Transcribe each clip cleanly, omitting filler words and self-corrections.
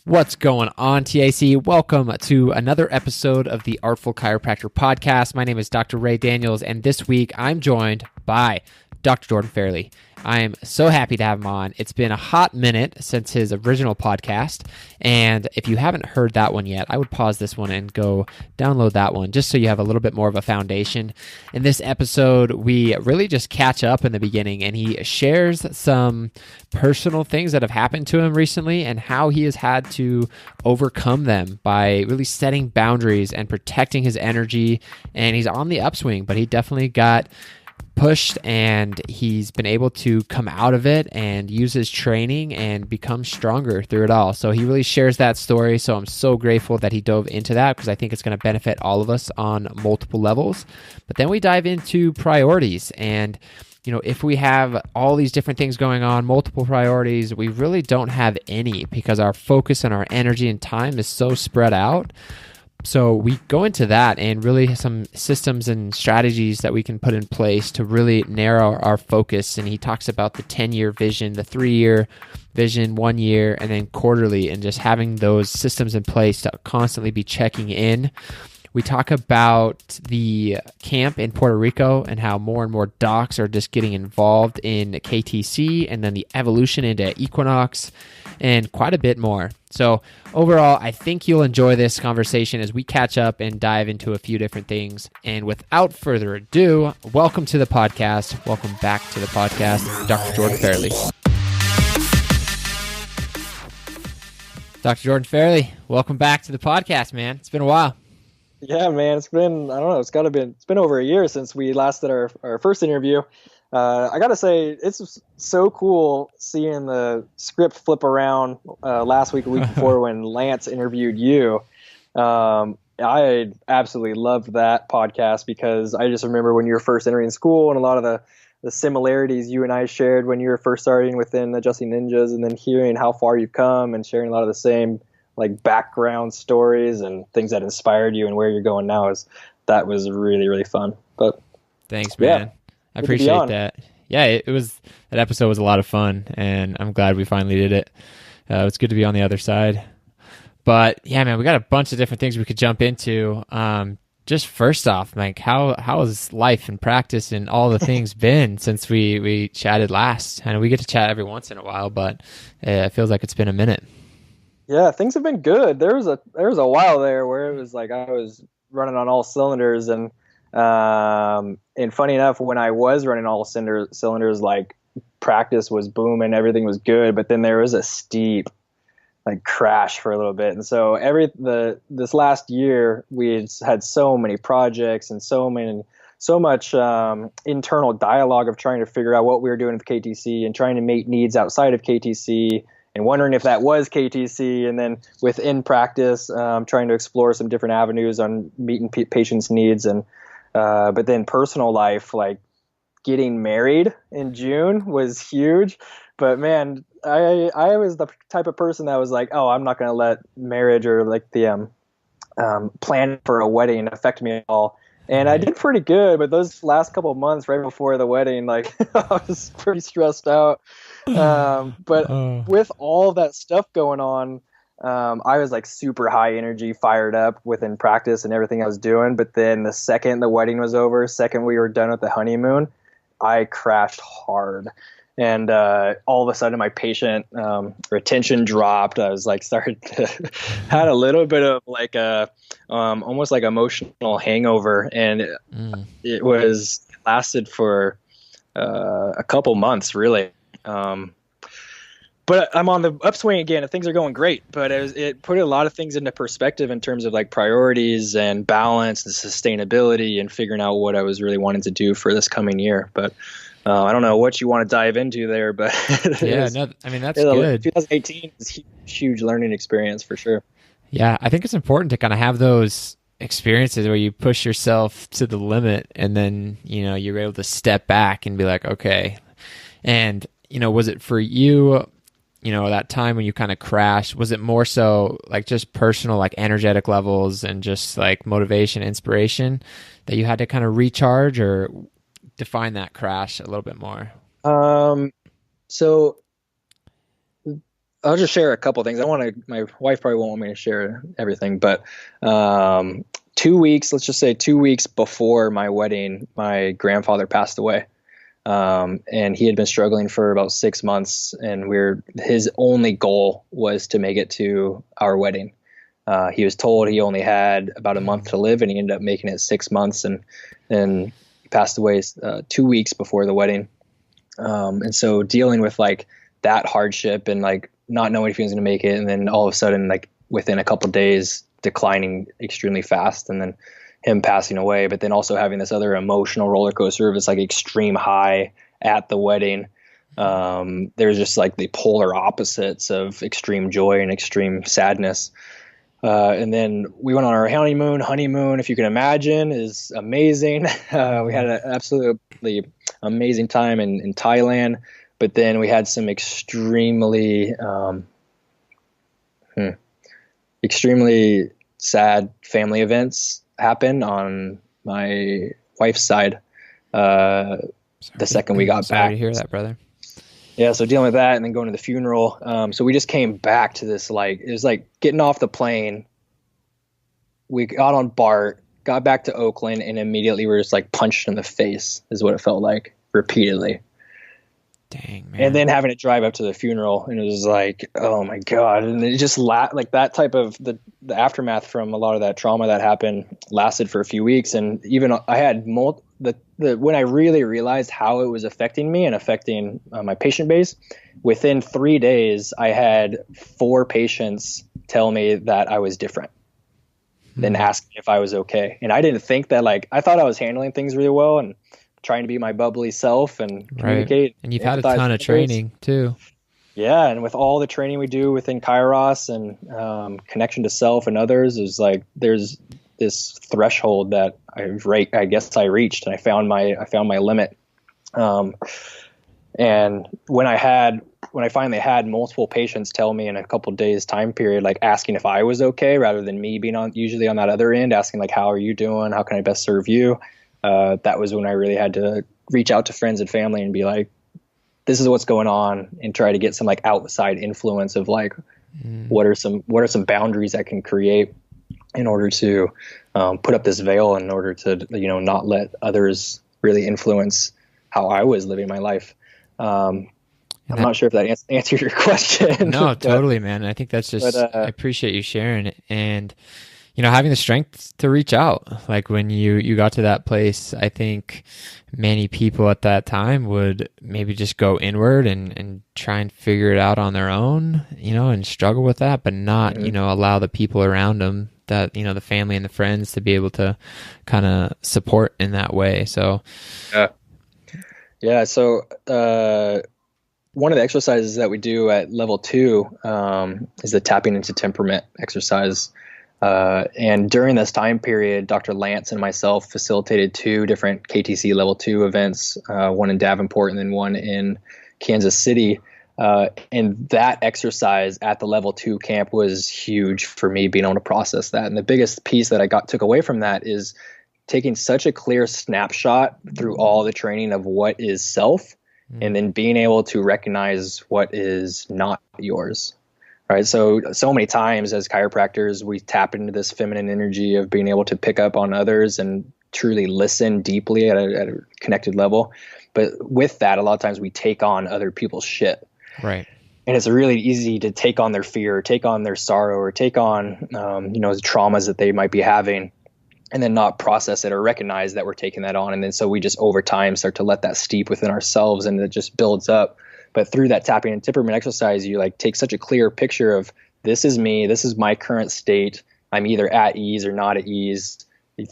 What's going on, TAC? Welcome to another episode of the Artful Chiropractor Podcast. My name is Dr. Ray Daniels, and this week I'm joined by Dr. Jordan Fairley. I am so happy to have him on. It's been a hot minute since his original podcast, and if you haven't heard that one yet, I would pause this one and go download that one just so you have a little bit more of a foundation. In this episode, we really just catch up in the beginning, and he shares some personal things that have happened to him recently and how he has had to overcome them by really setting boundaries and protecting his energy. And he's on the upswing, but he definitely got pushed, and he's been able to come out of it and use his training and become stronger through it all. So he really shares that story. So I'm so grateful that he dove into that because I think it's going to benefit all of us on multiple levels. But then we dive into priorities, and if we have all these different things going on, multiple priorities, we really don't have any because our focus and our energy and time is so spread out. So we go into that and really some systems and strategies that we can put in place to really narrow our focus. And he talks about the 10-year vision, the 3-year vision, 1 year, and then quarterly, and just having those systems in place to constantly be checking in. We talk about the camp in Puerto Rico and how more and more docs are just getting involved in KTC, and then the evolution into Equinox, and quite a bit more. So overall, I think you'll enjoy this conversation as we catch up and dive into a few different things. And without further ado, welcome to the podcast. Welcome back to the podcast, Dr. Jordan Fairley. Dr. Jordan Fairley, welcome back to the podcast, man. It's been a while. Yeah, man, it's been over a year since we last did our first interview. I gotta say, it's so cool seeing the script flip around last week, a week before when Lance interviewed you. I absolutely loved that podcast because I just remember when you were first entering school and a lot of the similarities you and I shared when you were first starting within Adjusting Ninjas, and then hearing how far you've come and sharing a lot of the same background stories and things that inspired you and where you're going now. That was really, really fun. But thanks, man. Yeah, I appreciate that. Yeah, that episode was a lot of fun, and I'm glad we finally did it. It's good to be on the other side. But yeah, man, we got a bunch of different things we could jump into. Just first off, how has life and practice and all the things been since we chatted last? I know we get to chat every once in a while, but it feels like it's been a minute. Yeah, things have been good. There was a while there where it was like I was running on all cylinders, and funny enough, when I was running all cylinders, practice was booming, everything was good, but then there was a steep crash for a little bit. And so this last year we had so many projects and so much internal dialogue of trying to figure out what we were doing with KTC and trying to meet needs outside of KTC and wondering if that was KTC, and then within practice, trying to explore some different avenues on meeting patients' needs. And but then personal life, getting married in June was huge. But man, I was the type of person that was like, oh, I'm not going to let marriage or the plan for a wedding affect me at all. And I did pretty good, but those last couple of months right before the wedding, I was pretty stressed out. But with all that stuff going on, I was super high energy, fired up within practice and everything I was doing. But then the second the wedding was over, second we were done with the honeymoon, I crashed hard. And all of a sudden my patient retention dropped. I was had a little bit of almost emotional hangover, and it lasted for a couple months really. But I'm on the upswing again, and things are going great. But it put a lot of things into perspective in terms of priorities and balance and sustainability and figuring out what I was really wanting to do for this coming year. But I don't know what you want to dive into there, but that's good. 2018 is a huge learning experience for sure. Yeah, I think it's important to kind of have those experiences where you push yourself to the limit, and then you're able to step back and be like, okay. And was it for you? That time when you kind of crashed, was it more so just personal, energetic levels and just motivation, inspiration that you had to kind of recharge, or define that crash a little bit more? So I'll just share a couple things. My wife probably won't want me to share everything, but 2 weeks, let's just say 2 weeks before my wedding, my grandfather passed away. And he had been struggling for about 6 months, and his only goal was to make it to our wedding. He was told he only had about a month to live, and he ended up making it 6 months, and he passed away 2 weeks before the wedding. And so dealing with like that hardship and like not knowing if he was going to make it, and then all of a sudden, like within a couple of days, declining extremely fast, and then him passing away, but then also having this other emotional roller coaster of this like extreme high at the wedding. There's just like the polar opposites of extreme joy and extreme sadness. And then we went on our honeymoon, if you can imagine, is amazing. We had an absolutely amazing time in Thailand, but then we had some extremely sad family events happen on my wife's side. The second we got back. Sorry to hear that, brother. Yeah, so dealing with that and then going to the funeral. So we just came back to this, like, it was like getting off the plane. We got on BART, got back to Oakland, and immediately we were just like punched in the face is what it felt like repeatedly. Dang, man. And then having to drive up to the funeral, and it was like, oh my God. And it just like that type of the aftermath from a lot of that trauma that happened lasted for a few weeks. And even I had when I really realized how it was affecting me and affecting my patient base, within 3 days, I had 4 patients tell me that I was different, then ask me if I was okay. And I didn't think that, like, I thought I was handling things really well and trying to be my bubbly self and communicate. And you've had a ton of training too. Yeah. And with all the training we do within Kairos and connection to self and others, is like, there's this threshold that I guess I reached, and I found my limit. And when I finally had multiple patients tell me in a couple of days time period, like asking if I was okay, rather than me being usually on that other end, asking like, how are you doing? How can I best serve you? That was when I really had to reach out to friends and family and be like, this is what's going on, and try to get some like outside influence of like, what are some boundaries I can create in order to put up this veil, in order to, not let others really influence how I was living my life. I'm not sure if that answered your question. No, totally, man. I think that's just, I appreciate you sharing it. And, having the strength to reach out. Like when you got to that place, I think many people at that time would maybe just go inward and try and figure it out on their own, and struggle with that, but not, allow the people around them, that, the family and the friends, to be able to kind of support in that way. So, yeah. So, one of the exercises that we do at level 2 is the tapping into temperament exercise. And during this time period, Dr. Lance and myself facilitated 2 different KTC level 2 events, one in Davenport and then one in Kansas City. And that exercise at the level 2 camp was huge for me, being able to process that. And the biggest piece that I took away from that is taking such a clear snapshot through all the training of what is self, and then being able to recognize what is not yours. Right. So many times as chiropractors, we tap into this feminine energy of being able to pick up on others and truly listen deeply at a connected level. But with that, a lot of times we take on other people's shit. Right. And it's really easy to take on their fear, or take on their sorrow, or take on, the traumas that they might be having, and then not process it or recognize that we're taking that on. And then so we just over time start to let that steep within ourselves, and it just builds up. But through that tapping and temperament exercise, you like take such a clear picture of, this is me, this is my current state. I'm either at ease or not at ease,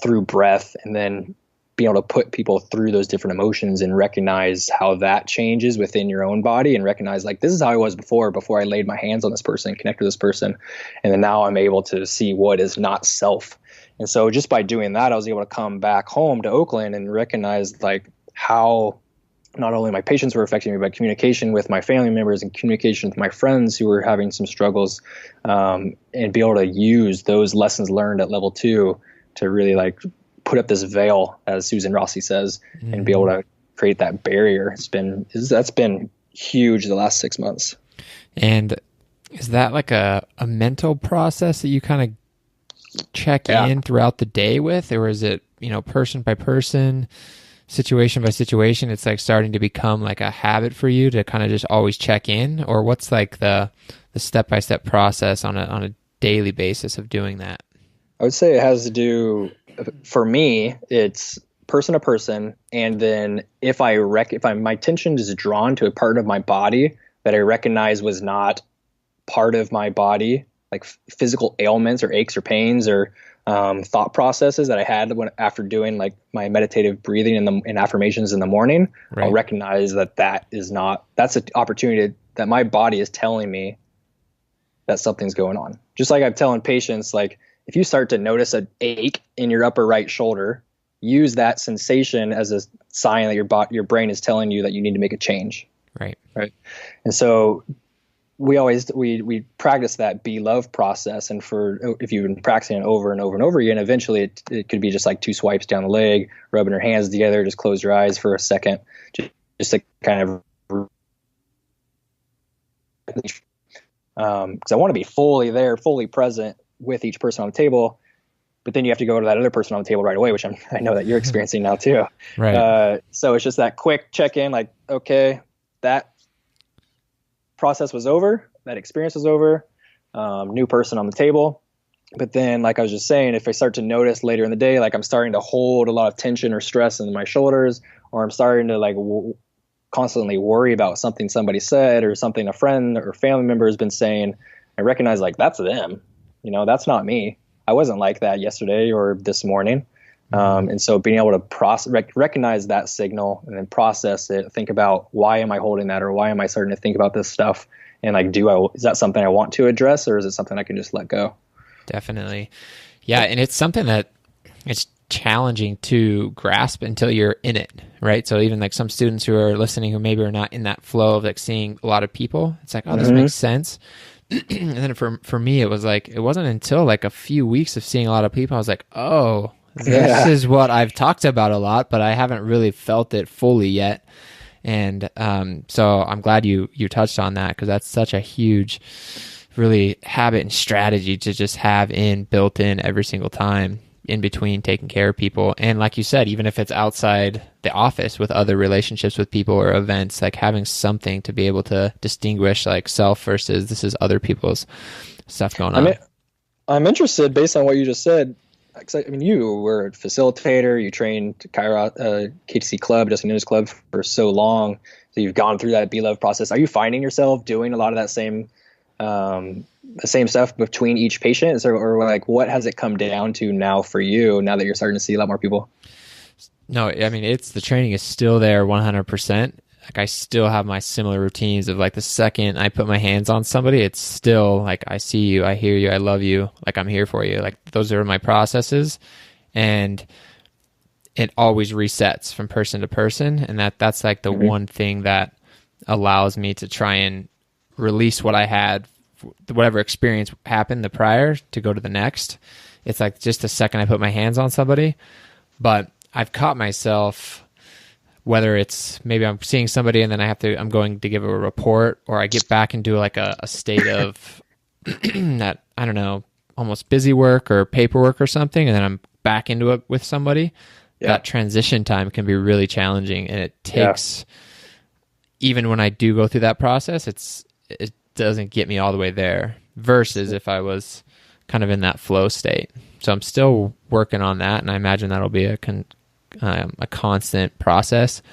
through breath, and then being able to put people through those different emotions and recognize how that changes within your own body, and recognize like, this is how I was before I laid my hands on this person, connect with this person. And then now I'm able to see what is not self. And so just by doing that, I was able to come back home to Oakland and recognize like how not only my patients were affecting me, but communication with my family members and communication with my friends who were having some struggles, and be able to use those lessons learned at level 2 to really like put up this veil, as Susan Rossi says, and be able to create that barrier. That's been huge the last 6 months. And Is that like a mental process that you kind of check in throughout the day with, or is it, person by person, situation by situation? It's like starting to become like a habit for you to kind of just always check in, or what's like the step-by-step process on a daily basis of doing that? I would say it has to do, for me, it's person to person. And then if my attention is drawn to a part of my body that I recognize was not part of my body, like physical ailments or aches or pains or thought processes that I had after doing like my meditative breathing and affirmations in the morning, right. I'll recognize that's an opportunity that my body is telling me that something's going on. Just like I'm telling patients, like if you start to notice an ache in your upper right shoulder, use that sensation as a sign that your brain is telling you that you need to make a change. Right. And so we practice that be love process, and if you've been practicing it over and over and over again, eventually it could be just like 2 swipes down the leg, rubbing your hands together, just close your eyes for a second, just to kind of because I want to be fully there, fully present with each person on the table, but then you have to go to that other person on the table right away, which I know that you're experiencing now too. Right. So it's just that quick check in, like, okay, that process was over, that experience was over, new person on the table. But then, like I was just saying, if I start to notice later in the day, like I'm starting to hold a lot of tension or stress in my shoulders, or I'm starting to like constantly worry about something somebody said or something a friend or family member has been saying, I recognize like that's them, that's not me. I wasn't like that yesterday or this morning. And so being able to recognize that signal and then process it, think about why am I holding that, or why am I starting to think about this stuff? And like, is that something I want to address, or is it something I can just let go? Definitely. Yeah. And it's something that it's challenging to grasp until you're in it. Right. So even like some students who are listening, who maybe are not in that flow of like seeing a lot of people, it's like, oh, this makes sense. And then for me, it was like, it wasn't until like a few weeks of seeing a lot of people, I was like, oh, this is what I've talked about a lot, but I haven't really felt it fully yet. And so I'm glad you touched on that, because that's such a huge, really habit and strategy to just have built in every single time in between taking care of people. And like you said, even if it's outside the office with other relationships with people or events, like having something to be able to distinguish like self versus this is other people's stuff going on. I'm interested, based on what you just said. I mean, you were a facilitator, you trained KTC Club, Adjusting News Club for so long. So you've gone through that Be Love process. Are you finding yourself doing a lot of that same stuff between each patient? Or like, what has it come down to now for you, now that you're starting to see a lot more people? No, I mean, the training is still there 100%. Like I still have my similar routines of like the second I put my hands on somebody, it's still like, I see you, I hear you, I love you, like I'm here for you. Like those are my processes, and it always resets from person to person. And that's like the one thing that allows me to try and release what I had, whatever experience happened the prior, to go to the next. It's like just the second I put my hands on somebody. But I've caught myself, whether it's maybe I'm seeing somebody and then I'm going to give a report, or I get back into like a state of that, I don't know, almost busy work or paperwork or something, and then I'm back into it with somebody. That transition time can be really challenging, and it takes, even when I do go through that process, it doesn't get me all the way there, versus if I was kind of in that flow state. So I'm still working on that, and I imagine that'll be a constant process.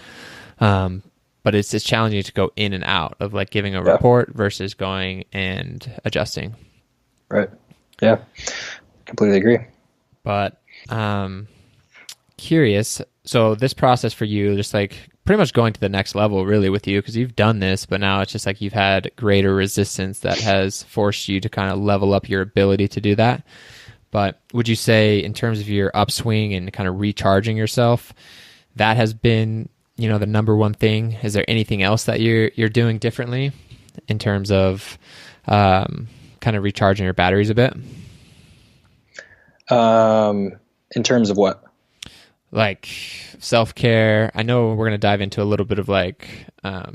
But it's just challenging to go in and out of like giving a report versus going and adjusting. Right. Yeah. Completely agree. But curious. So this process for you, just like pretty much going to the next level really with you, because you've done this, but now it's just like you've had greater resistance that has forced you to kind of level up your ability to do that. But would you say, in terms of your upswing and kind of recharging yourself, that has been, the number one thing? Is there anything else that you're doing differently in terms of kind of recharging your batteries a bit? In terms of what? Like self-care. I know we're going to dive into a little bit of like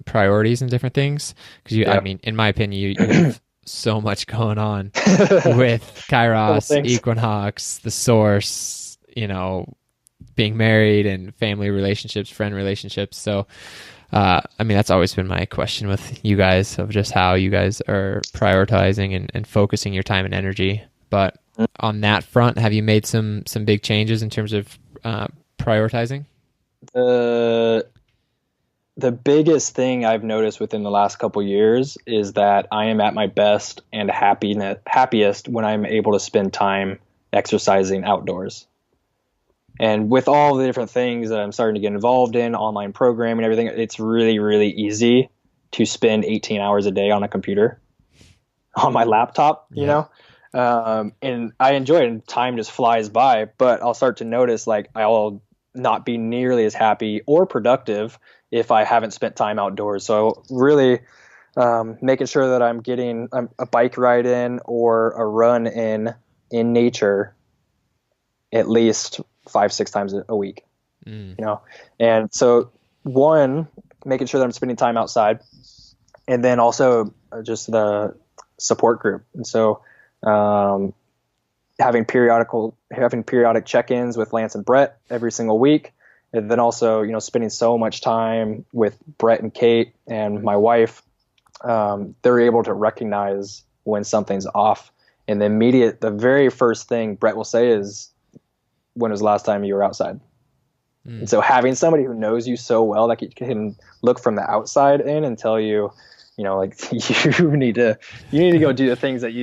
priorities and different things, because I mean, in my opinion, you have so much going on with Kairos, Equinox, the source, being married and family relationships, friend relationships. So, that's always been my question with you guys, of just how you guys are prioritizing and focusing your time and energy. But on that front, have you made some big changes in terms of prioritizing? The biggest thing I've noticed within the last couple of years is that I am at my best and happiest when I'm able to spend time exercising outdoors. And with all the different things that I'm starting to get involved in, online programming and everything, it's really, really easy to spend 18 hours a day on a computer, on my laptop, you know? And I enjoy it, and time just flies by, but I'll start to notice like I'll not be nearly as happy or productive if I haven't spent time outdoors. So really making sure that I'm getting a bike ride in or a run in nature at least 5-6 times a week, And so one, making sure that I'm spending time outside, and then also just the support group. And so having periodic check-ins with Lance and Brett every single week. And then also, spending so much time with Brett and Kate and my wife, they're able to recognize when something's off. And the very first thing Brett will say is, when was the last time you were outside? And so having somebody who knows you so well that can look from the outside in and tell you, like you need to go do the things that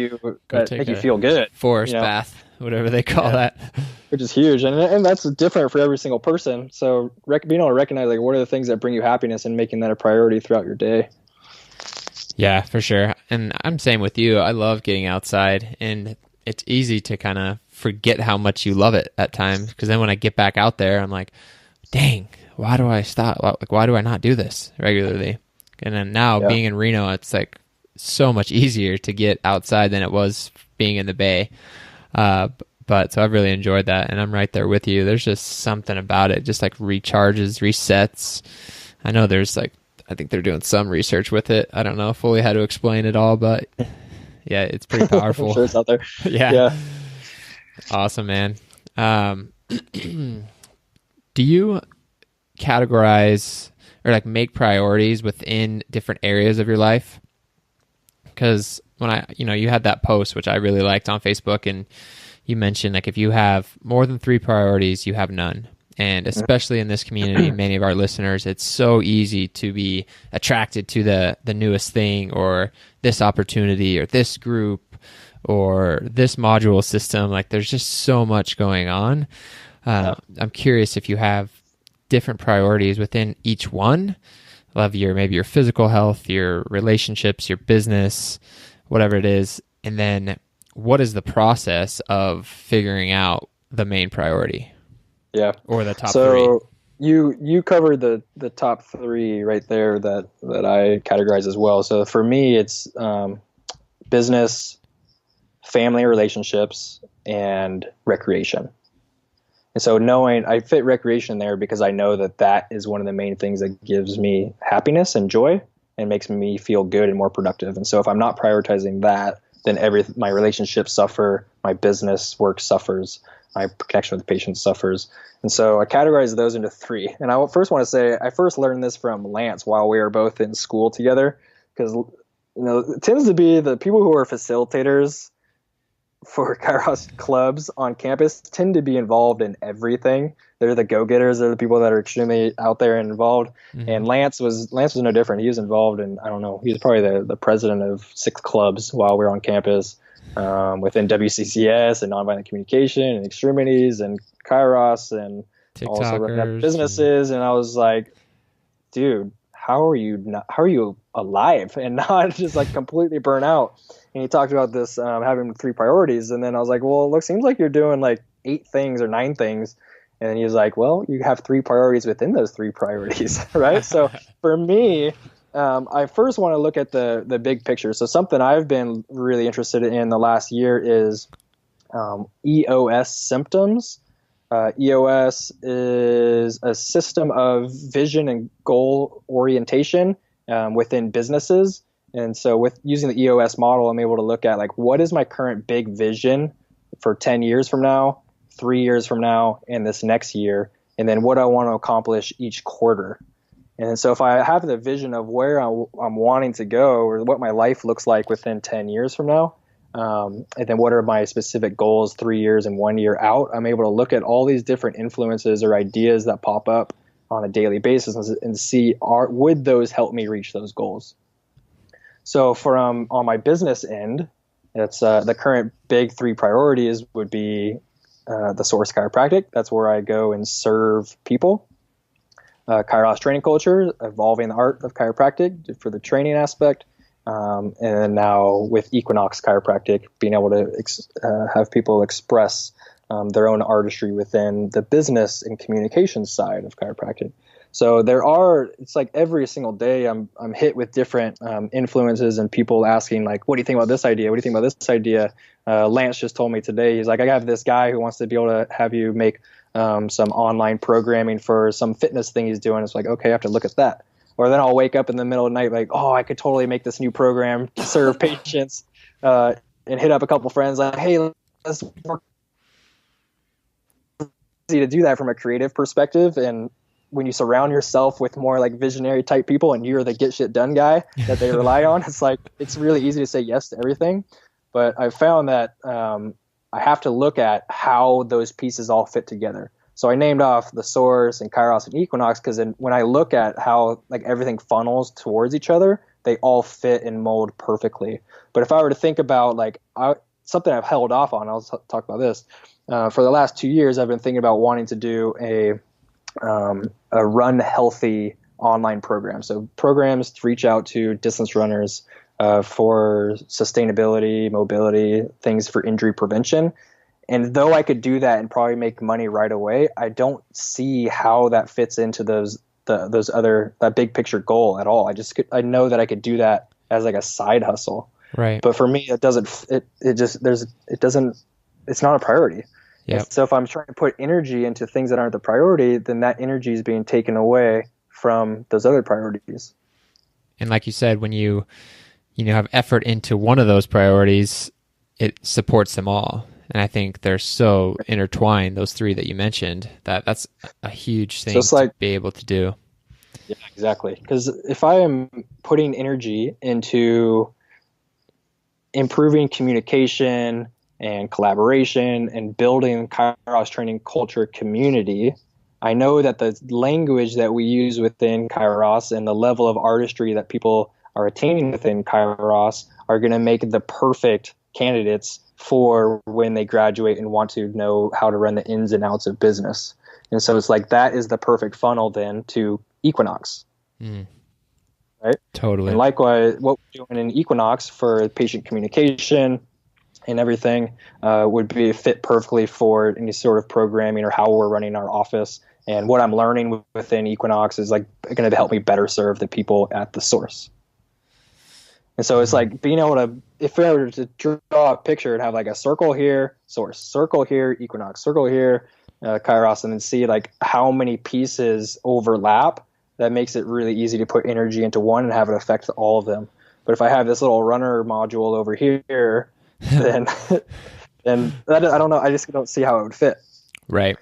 make you feel good. Forest bath, whatever they call that. Which is huge. And that's different for every single person. So being able to recognize like what are the things that bring you happiness and making that a priority throughout your day. Yeah, for sure. And I'm same with you. I love getting outside, and it's easy to kind of forget how much you love it at times, because then when I get back out there, I'm like, dang, why do I stop? Like, why do I not do this regularly? And then now being in Reno, it's like so much easier to get outside than it was being in the Bay. But so I've really enjoyed that, and I'm right there with you. There's just something about it, just like recharges, resets. I know I think they're doing some research with it. I don't know fully how to explain it all, but yeah, it's pretty powerful. I'm sure it's out there. Yeah. Awesome, man. Do you categorize or like make priorities within different areas of your life? Because when you had that post, which I really liked on Facebook, and you mentioned like if you have more than 3 priorities, you have none. And especially in this community, many of our listeners, it's so easy to be attracted to the newest thing, or this opportunity, or this group, or this module system. Like there's just so much going on. I'm curious if you have different priorities within each one of maybe your physical health, your relationships, your business, whatever it is. And then what is the process of figuring out the main priority? Yeah. Or the top 3. So you covered the top 3 right there that I categorize as well. So for me, it's business, family relationships, and recreation. And so I fit recreation there because I know that is one of the main things that gives me happiness and joy and makes me feel good and more productive. And so if I'm not prioritizing that, then my relationships suffer, my business work suffers, my connection with the patient suffers. And so I categorize those into 3. And I first want to say, I first learned this from Lance while we were both in school together, because it tends to be the people who are facilitators for Kairos clubs on campus tend to be involved in everything. They're the go-getters. They're the people that are extremely out there and involved. Mm-hmm. And Lance was no different. He was involved in, I don't know, he was probably the president of 6 clubs while we were on campus, within WCCS and nonviolent communication and extremities and Kairos and TikTokers, also running up businesses. And I was like, dude, how are you alive and not just like completely burnt out? And he talked about this, having 3 priorities. And then I was like, well, look, seems like you're doing like 8 things or 9 things. And then he was like, well, you have 3 priorities within those 3 priorities, right? So for me, I first want to look at the big picture. So something I've been really interested in the last year is EOS symptoms. EOS is a system of vision and goal orientation within businesses. And so with using the EOS model, I'm able to look at like, what is my current big vision for 10 years from now, 3 years from now, and this next year? And then what I want to accomplish each quarter. And so if I have the vision of where I'm wanting to go, or what my life looks like within 10 years from now, and then what are my specific goals 3 years and 1 year out, I'm able to look at all these different influences or ideas that pop up on a daily basis and see, would those help me reach those goals? So from on my business end, it's the current big 3 priorities would be the Source Chiropractic. That's where I go and serve people. Kairos Training Culture, evolving the art of chiropractic for the training aspect. And then now with Equinox Chiropractic, being able to have people express their own artistry within the business and communication side of chiropractic. So it's like every single day I'm hit with different influences and people asking like, what do you think about this idea? What do you think about this idea? Lance just told me today, he's like, I have this guy who wants to be able to have you make some online programming for some fitness thing he's doing. It's like, okay, I have to look at that. Or then I'll wake up in the middle of the night like, oh, I could totally make this new program to serve patients, and hit up a couple friends like, hey, let's work. Easy to do that from a creative perspective. And when you surround yourself with more like visionary type people and you're the get shit done guy that they rely on, it's like, it's really easy to say yes to everything. But I've found that I have to look at how those pieces all fit together. So I named off the Source and Kairos and Equinox because when I look at how like everything funnels towards each other, they all fit and mold perfectly. But if I were to think about like something I've held off on, I'll talk about this. For the last 2 years, I've been thinking about wanting to do a run healthy online program. So programs to reach out to distance runners for sustainability, mobility, things for injury prevention. And though I could do that and probably make money right away, I don't see how that fits into that big picture goal at all. I know that I could do that as like a side hustle. Right. But for me, it's not a priority. Yep. So if I'm trying to put energy into things that aren't the priority, then that energy is being taken away from those other priorities. And like you said, when you have effort into one of those priorities, it supports them all. And I think they're so intertwined, those 3 that you mentioned, that's a huge thing to be able to do. Yeah, exactly. Because if I am putting energy into improving communication and collaboration and building Kairos training culture community, I know that the language that we use within Kairos and the level of artistry that people are attaining within Kairos are going to make the perfect candidates for when they graduate and want to know how to run the ins and outs of business. And so it's like that is the perfect funnel then to Equinox. Right? Totally. And likewise, what we're doing in Equinox for patient communication and everything would be fit perfectly for any sort of programming or how we're running our office. And what I'm learning within Equinox is like going to help me better serve the people at the source. And so it's like being able to, if I were to draw a picture and have like a circle here, source, circle here, Equinox, circle here, Kairos, and then see like how many pieces overlap, that makes it really easy to put energy into one and have it affect all of them. But if I have this little runner module over here, then I don't know. I just don't see how it would fit. Right.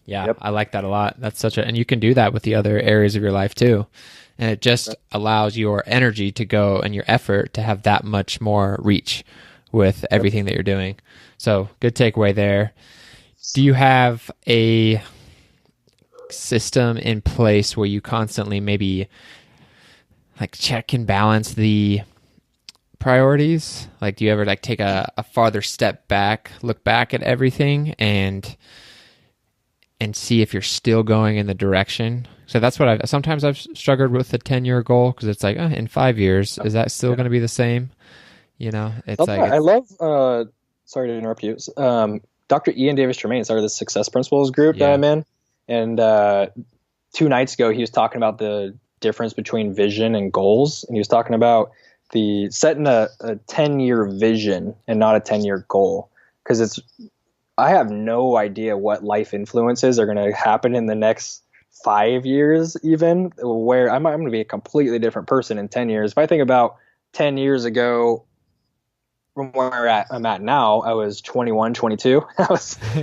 Yeah, yep. I like that a lot. That's and you can do that with the other areas of your life too. And it just allows your energy to go and your effort to have that much more reach with everything that you're doing. So good takeaway there. Do you have a system in place where you constantly maybe like check and balance the priorities? Like, do you ever like take a farther step back, look back at everything and see if you're still going in the direction? So that's what sometimes I've struggled with the 10-year goal, because it's like, in 5 years, is that still going to be the same? It's I love, sorry to interrupt you. Dr. Ian Davis Tremaine started the Success Principles group that I'm in. And 2 nights ago, he was talking about the difference between vision and goals. And he was talking about the setting a 10-year vision and not a 10-year goal. Because I have no idea what life influences are going to happen in the next 5 years even, where I'm going to be a completely different person in 10 years. If I think about 10 years ago from where I'm at now, I was 21, 22.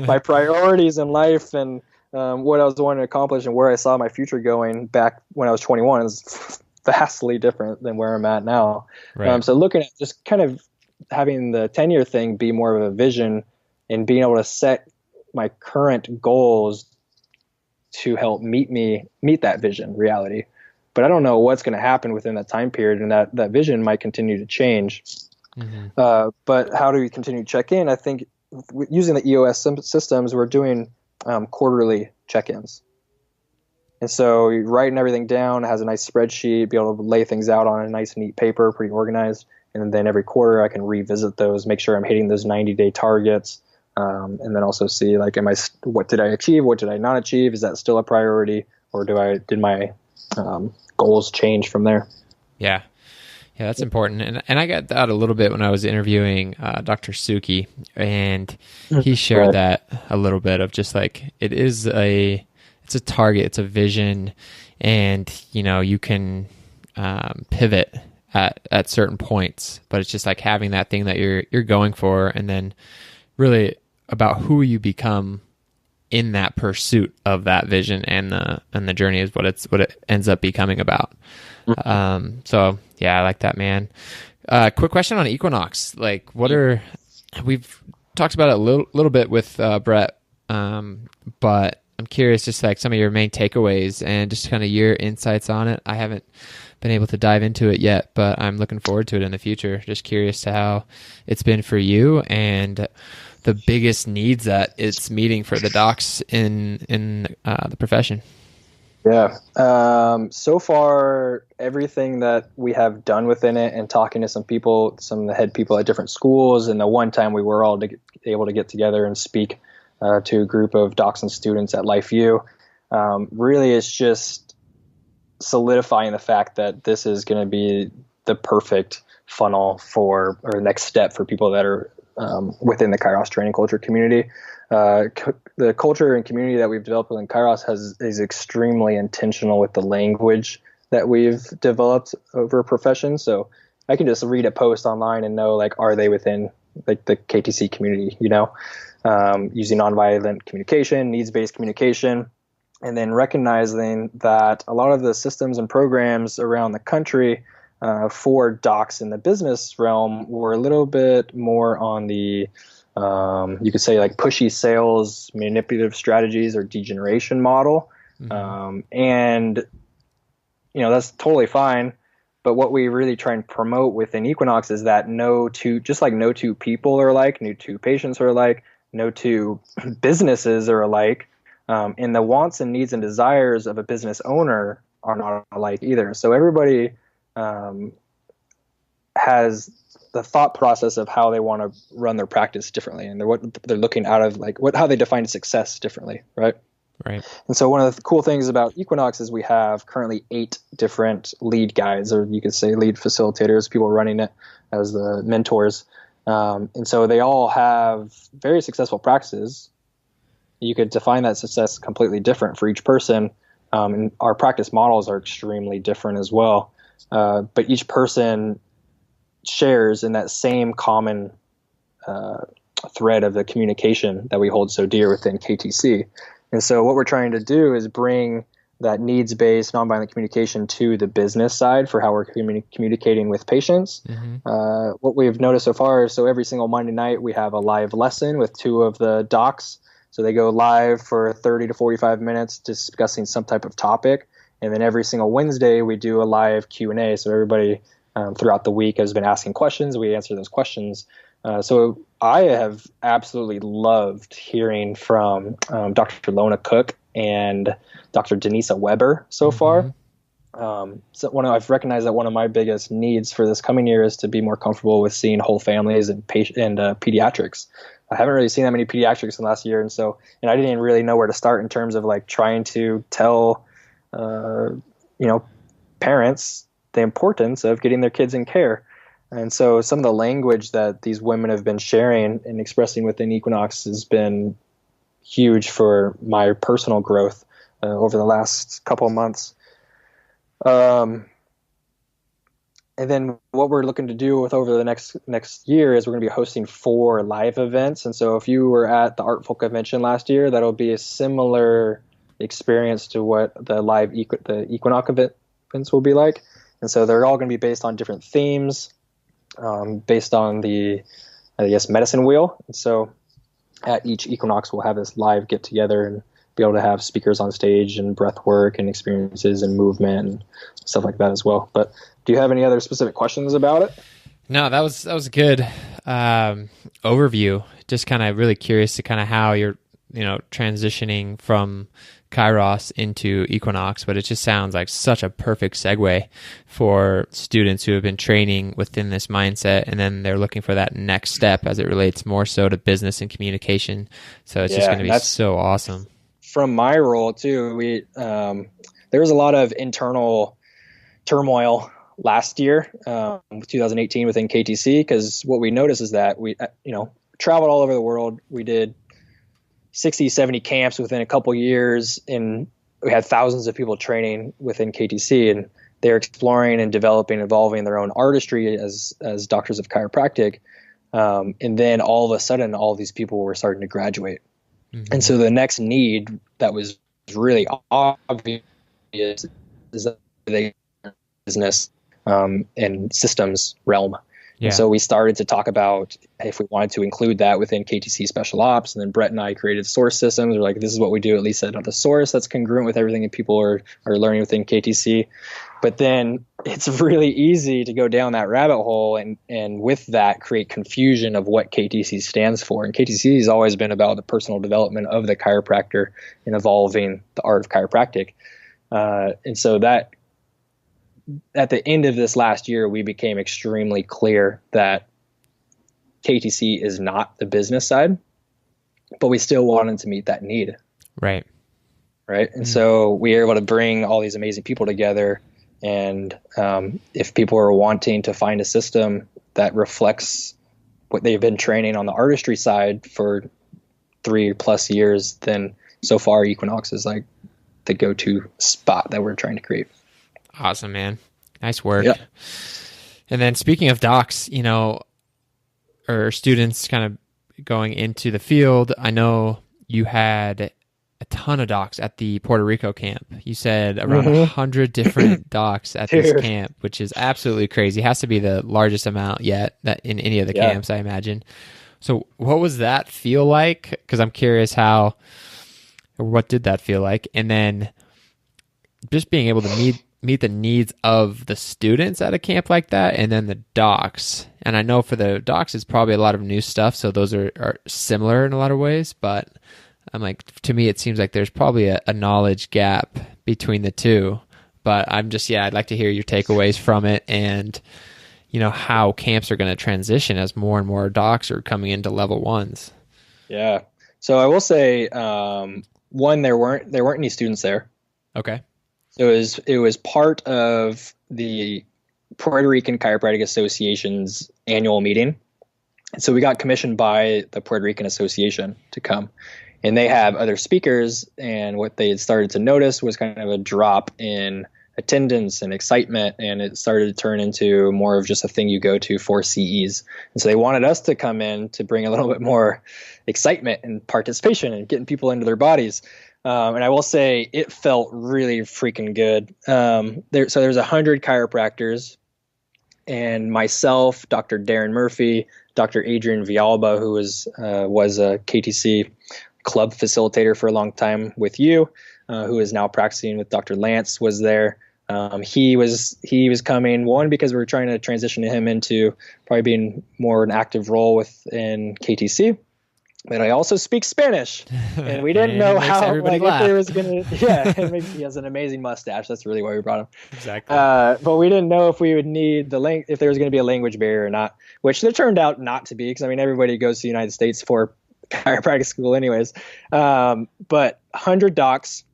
My priorities in life and what I was wanting to accomplish and where I saw my future going back when I was 21 is vastly different than where I'm at now. Right. So looking at just kind of having the 10-year thing be more of a vision and being able to set my current goals to help meet that vision reality. But I don't know what's going to happen within that time period, and that vision might continue to change. Mm-hmm. But how do we continue to check in? I think using the EOS systems, we're doing quarterly check-ins. And so you're writing everything down, it has a nice spreadsheet, be able to lay things out on a nice, neat paper, pretty organized. And then every quarter I can revisit those, make sure I'm hitting those 90-day targets. And then also see, like, what did I achieve? What did I not achieve? Is that still a priority? Or did my goals change from there? Yeah. Yeah, that's important. And I got that a little bit when I was interviewing Dr. Suki, and he shared that a little bit of just like, it's a target, it's a vision, and, you can pivot at certain points, but it's just like having that thing that you're going for, and then really about who you become in that pursuit of that vision, and the journey is what it ends up becoming about. So yeah, I like that, man. Quick question on Equinox. Like, we've talked about it a little bit with Brett, but I'm curious just like some of your main takeaways and just kind of your insights on it. I haven't been able to dive into it yet, but I'm looking forward to it in the future. Just curious to how it's been for you and the biggest needs that it's meeting for the docs in the profession. Yeah. So far, everything that we have done within it, and talking to some of the head people at different schools, and the one time we were all able to get together and speak to a group of docs and students at LifeU, really is just solidifying the fact that this is going to be the perfect funnel or next step for people that are within the Kairos training culture community. The culture and community that we've developed within Kairos is extremely intentional with the language that we've developed over a profession. So I can just read a post online and know, like, are they within like the KTC community, using nonviolent communication, needs-based communication, and then recognizing that a lot of the systems and programs around the country for docs in the business realm were a little bit more on the you could say like pushy sales, manipulative strategies, or degeneration model. Mm-hmm. And that's totally fine. But what we really try and promote within Equinox is that no two people are alike, no two patients are alike, no two businesses are alike, and the wants and needs and desires of a business owner are not alike either. So everybody has the thought process of how they want to run their practice differently, and they're looking out of how they define success differently, right? Right. And so one of the cool things about Equinox is we have currently 8 different lead guides, or you could say lead facilitators, people running it as the mentors. And so they all have very successful practices. You could define that success completely different for each person. And our practice models are extremely different as well. But each person shares in that same common thread of the communication that we hold so dear within KTC. And so what we're trying to do is bring that needs-based nonviolent communication to the business side for how we're communicating with patients. Mm-hmm. What we've noticed so far is, so every single Monday night we have a live lesson with 2 of the docs. So they go live for 30 to 45 minutes discussing some type of topic. And then every single Wednesday we do a live Q&A. So everybody throughout the week has been asking questions. We answer those questions. So I have absolutely loved hearing from Dr. Lona Cook and Dr. Denisa Weber so far. I've recognized that one of my biggest needs for this coming year is to be more comfortable with seeing whole families and pediatrics. I haven't really seen that many pediatrics in the last year, and I didn't really know where to start in terms of like trying to tell parents the importance of getting their kids in care. And so some of the language that these women have been sharing and expressing within Equinox has been huge for my personal growth over the last couple of months. And then what we're looking to do with over the next year is we're going to be hosting 4 live events. And so if you were at the Artful Convention last year, that'll be a similar experience to what the the Equinox events will be like. And so they're all going to be based on different themes, based on the, I guess, medicine wheel. And so at each Equinox, we'll have this live get together and be able to have speakers on stage and breath work and experiences and movement and stuff like that as well. But do you have any other specific questions about it? No, that was a good overview. Just kind of really curious to kind of how you're, transitioning from Kairos into Equinox, but it just sounds like such a perfect segue for students who have been training within this mindset, and then they're looking for that next step as it relates more so to business and communication. So it's just going to be so awesome. From my role too, there was a lot of internal turmoil last year, 2018 within KTC, because what we noticed is that we, traveled all over the world. We did 60, 70 camps within a couple years, and we had thousands of people training within KTC, and they're exploring and developing, evolving their own artistry as doctors of chiropractic. And then all of a sudden, all these people were starting to graduate. Mm-hmm. And so the next need that was really obvious is the business and systems realm. Yeah. And so we started to talk about if we wanted to include that within KTC Special Ops. And then Brett and I created source systems. We're like, this is what we do, at least at the source that's congruent with everything that people are learning within KTC. But then it's really easy to go down that rabbit hole and with that create confusion of what KTC stands for. And KTC has always been about the personal development of the chiropractor and evolving the art of chiropractic. And so that at the end of this last year, we became extremely clear that KTC is not the business side, but we still wanted to meet that need. Right. And so we were able to bring all these amazing people together. And if people are wanting to find a system that reflects what they've been training on the artistry side for 3+ years, then so far Equinox is like the go-to spot that we're trying to create. Awesome, man. Nice work. Yep. And then speaking of docs, or students kind of going into the field, I know you had a ton of docs at the Puerto Rico camp. You said around 100 different docs at this camp, which is absolutely crazy. It has to be the largest amount yet that in any of the camps, I imagine. So what was that feel like? Because I'm curious what did that feel like? And then just being able to meet the needs of the students at a camp like that, and then the docs. And I know for the docs, it's probably a lot of new stuff, so those are similar in a lot of ways, but I'm like, to me, it seems like there's probably a knowledge gap between the two. But I'm just, I'd like to hear your takeaways from it and, how camps are going to transition as more and more docs are coming into level ones. Yeah. So I will say, one, there weren't any students there. Okay. It was part of the Puerto Rican Chiropractic Association's annual meeting. And so we got commissioned by the Puerto Rican Association to come. And they have other speakers, and what they had started to notice was kind of a drop in attendance and excitement, and it started to turn into more of just a thing you go to for CEs. And so they wanted us to come in to bring a little bit more excitement and participation and getting people into their bodies. And I will say it felt really freaking good. So there's 100 chiropractors, and myself, Dr. Darren Murphy, Dr. Adrian Villalba, who was a KTC club facilitator for a long time with you, who is now practicing with Dr. Lance, was there. He was coming, one, because we were trying to transition him into probably being more an active role within KTC. But I also speak Spanish, and we didn't know how, if there was going to, and he has an amazing mustache. That's really why we brought him. Exactly. But we didn't know if we would need if there was going to be a language barrier or not, which there turned out not to be, because everybody goes to the United States for chiropractic school anyways. But 100 docs.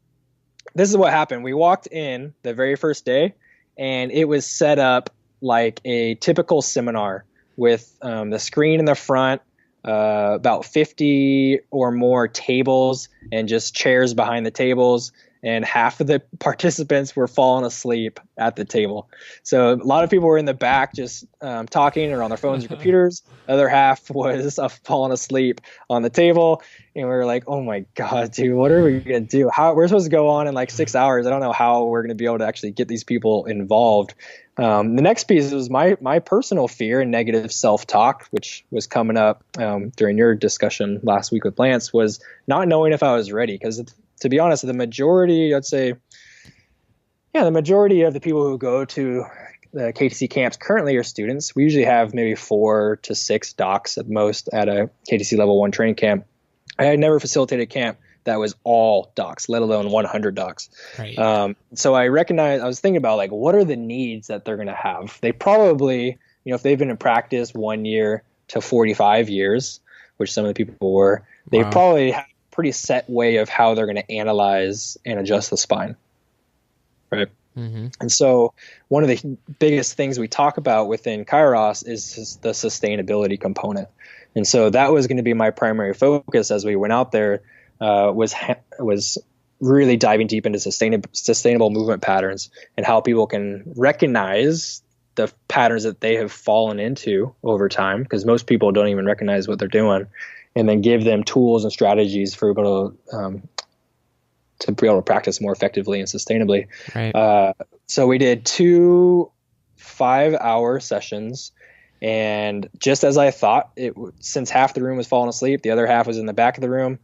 This is what happened. We walked in the very first day, and it was set up like a typical seminar with the screen in the front, about 50 or more tables and just chairs behind the tables. and half of the participants were falling asleep at the table. So a lot of people were in the back just talking or on their phones or computers. The other half was falling asleep on the table. And we were like, oh my God, dude, what are we going to do? We're supposed to go on in like 6 hours. I don't know how we're going to be able to actually get these people involved. The next piece was my personal fear and negative self-talk, which was coming up during your discussion last week with Lance, was not knowing if I was ready. Because to be honest, the majority of the people who go to the KTC camps currently are students. We usually have maybe 4 to 6 docs at most at a KTC level 1 training camp. I had never facilitated a camp that was all docs, let alone 100 docs. Right. So I was thinking about like, what are the needs that they're going to have? They probably, if they've been in practice 1 year to 45 years, which some of the people were, they probably have a pretty set way of how they're going to analyze and adjust the spine. Right. Mm-hmm. And so one of the biggest things we talk about within Kairos is the sustainability component. And so that was going to be my primary focus as we went out there, was really diving deep into sustainable movement patterns and how people can recognize the patterns that they have fallen into over time, because most people don't even recognize what they're doing, and then give them tools and strategies for able to be able to practice more effectively and sustainably. Right. So we did 2 5-hour sessions. And just as I thought, since half the room was falling asleep, the other half was in the back of the room.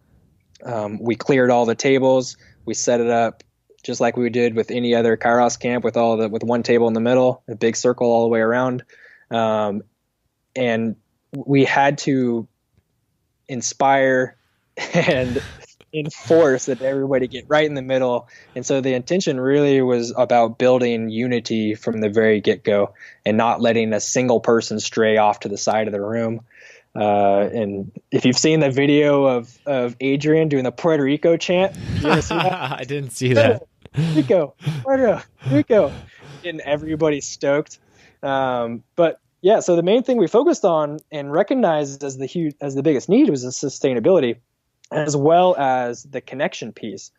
We cleared all the tables. We set it up just like we did with any other Kairos camp, with one table in the middle, a big circle all the way around. And we had to inspire and enforce that everybody get right in the middle. And so the intention really was about building unity from the very get-go and not letting a single person stray off to the side of the room. And if you've seen the video of Adrian doing the Puerto Rico chant, you ever see that? I didn't see that. Rico, Puerto Rico, getting everybody stoked. But yeah, so the main thing we focused on and recognized as the biggest need was the sustainability, as well as the connection piece.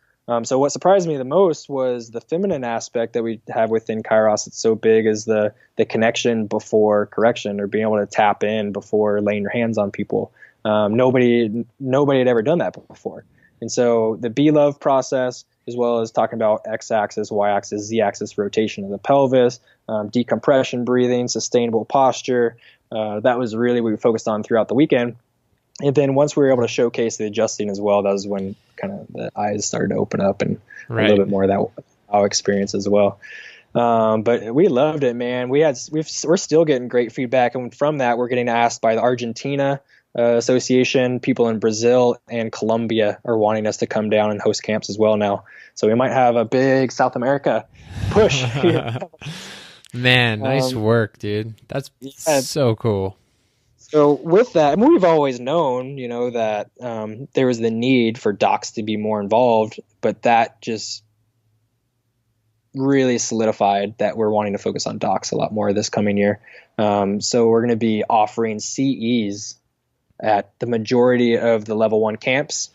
So what surprised me the most was the feminine aspect that we have within Kairos. It's so big, is the connection before correction, or being able to tap in before laying your hands on people. Nobody had ever done that before. And so the B-Love process, as well as talking about X-axis, Y-axis, Z-axis rotation of the pelvis, decompression breathing, sustainable posture, that was really what we focused on throughout the weekend. And then once we were able to showcase the adjusting as well, that was when kind of the eyes started to open up, and a little bit more of that our experience as well. But we loved it, man. We're still getting great feedback, and from that, we're getting asked by the Argentina Association. People in Brazil and Colombia are wanting us to come down and host camps as well now. So we might have a big South America push. Man, nice work, dude. That's so cool. So with that, and we've always known, that there was the need for docs to be more involved, but that just really solidified that we're wanting to focus on docs a lot more this coming year. So we're going to be offering CEs at the majority of the level 1 camps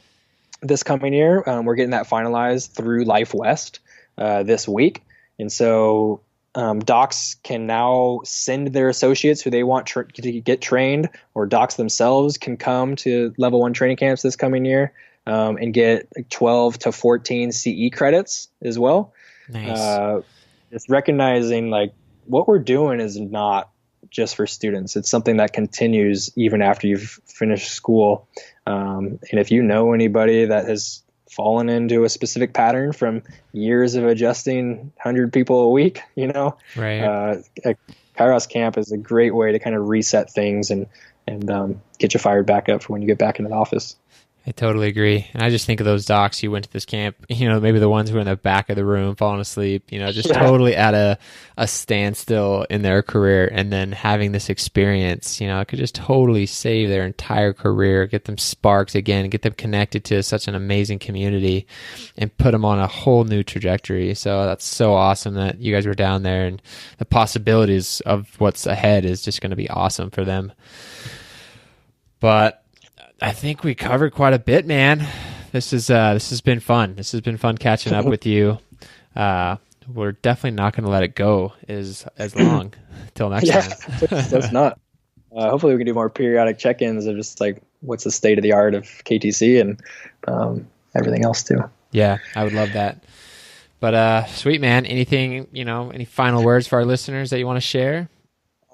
this coming year. We're getting that finalized through Life West this week. And so docs can now send their associates who they want to get trained, or docs themselves can come to level 1 training camps this coming year and get 12 to 14 CE credits as well. Nice. Just recognizing like what we're doing is not just for students. It's something that continues even after you've finished school. And if you know anybody that has fallen into a specific pattern from years of adjusting 100 people a week, right. A Kairos camp is a great way to kind of reset things and get you fired back up for when you get back into the office. I totally agree. And I just think of those docs who went to this camp, maybe the ones who were in the back of the room falling asleep, just totally at a standstill in their career. And then having this experience, it could just totally save their entire career, get them sparked again, get them connected to such an amazing community, and put them on a whole new trajectory. So that's so awesome that you guys were down there, and the possibilities of what's ahead is just going to be awesome for them. But I think we covered quite a bit, man. This has been fun. This has been fun catching up with you. We're definitely not going to let it go as long till next time. That's not. Hopefully we can do more periodic check-ins of just like what's the state of the art of KTC and everything else too. Yeah, I would love that. But sweet, man. Anything, any final words for our listeners that you want to share?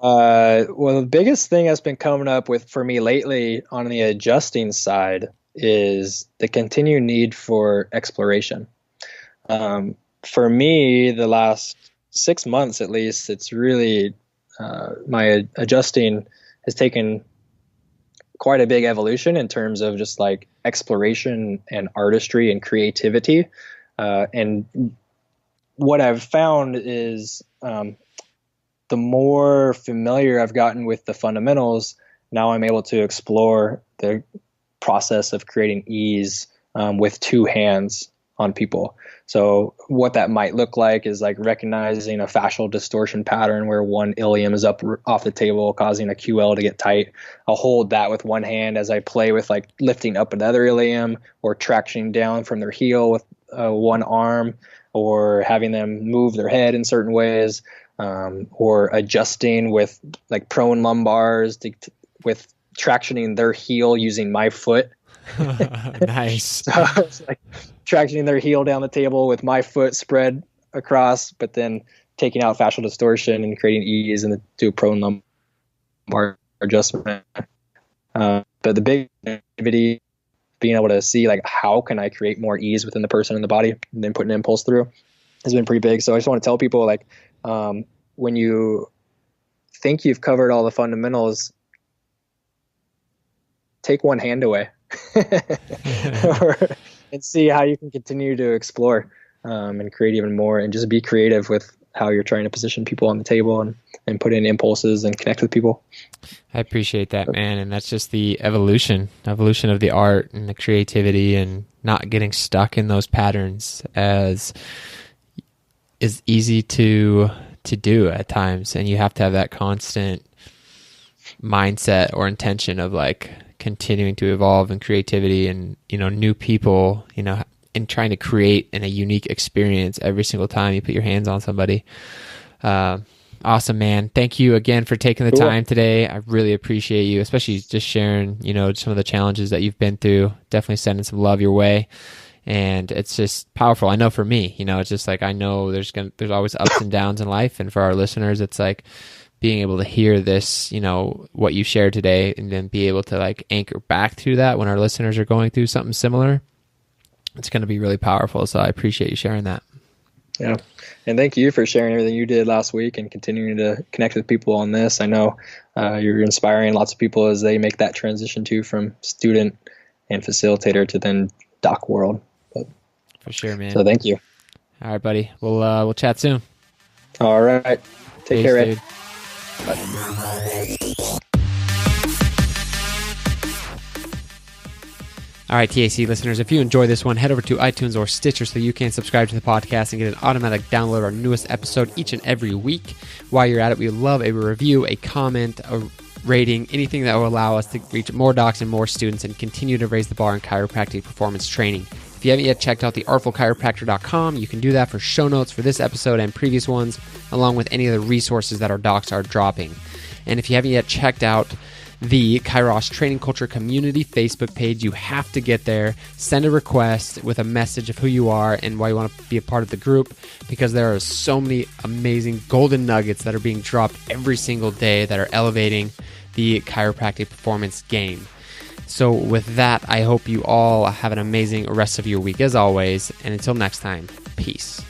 Well, the biggest thing that's been coming up with for me lately on the adjusting side is the continued need for exploration. For me, the last 6 months at least, it's really my adjusting has taken quite a big evolution in terms of just like exploration and artistry and creativity. And what I've found is the more familiar I've gotten with the fundamentals, now I'm able to explore the process of creating ease with two hands on people. So what that might look like is like recognizing a fascial distortion pattern where one ilium is up off the table, causing a QL to get tight. I'll hold that with one hand as I play with like lifting up another ilium or tractioning down from their heel with one arm, or having them move their head in certain ways, or adjusting with like prone lumbars with tractioning their heel using my foot. Nice. So it's like tractioning their heel down the table with my foot spread across, but then taking out fascial distortion and creating ease and do a prone lumbar adjustment. But the big activity, being able to see like how can I create more ease within the person and the body, and then put an impulse through, has been pretty big. So I just want to tell people like when you think you've covered all the fundamentals, take one hand away. And see how you can continue to explore and create even more, and just be creative with how you're trying to position people on the table and put in impulses and connect with people. I appreciate that, man. And that's just the evolution of the art and the creativity, and not getting stuck in those patterns as is easy to do at times. And you have to have that constant mindset or intention of like continuing to evolve in creativity and, new people, and trying to create a unique experience every single time you put your hands on somebody. Awesome, man. Thank you again for taking the time today. I really appreciate you, especially just sharing, some of the challenges that you've been through. Definitely sending some love your way. And it's just powerful. I know for me, it's just like, I know there's always ups and downs in life. And for our listeners, it's like, being able to hear this, what you shared today, and then be able to like anchor back to that when our listeners are going through something similar, it's going to be really powerful. So I appreciate you sharing that. Yeah. And thank you for sharing everything you did last week and continuing to connect with people on this. I know you're inspiring lots of people as they make that transition too, from student and facilitator to then doc world. But, for sure, man. So thank you. All right, buddy. We'll chat soon. All right. Take care, Ed. Bye. All right, TAC listeners, if you enjoy this one, head over to iTunes or Stitcher so you can subscribe to the podcast and get an automatic download of our newest episode each and every week. While you're at it, we love a review, a comment, a rating, anything that will allow us to reach more docs and more students and continue to raise the bar in chiropractic performance training. If you haven't yet checked out the artfulchiropractor.com, you can do that for show notes for this episode and previous ones, along with any of the resources that our docs are dropping. And if you haven't yet checked out the Kairos Training Culture community Facebook page, you have to get there, send a request with a message of who you are and why you want to be a part of the group, because there are so many amazing golden nuggets that are being dropped every single day that are elevating the chiropractic performance game. So with that, I hope you all have an amazing rest of your week as always, and until next time, peace.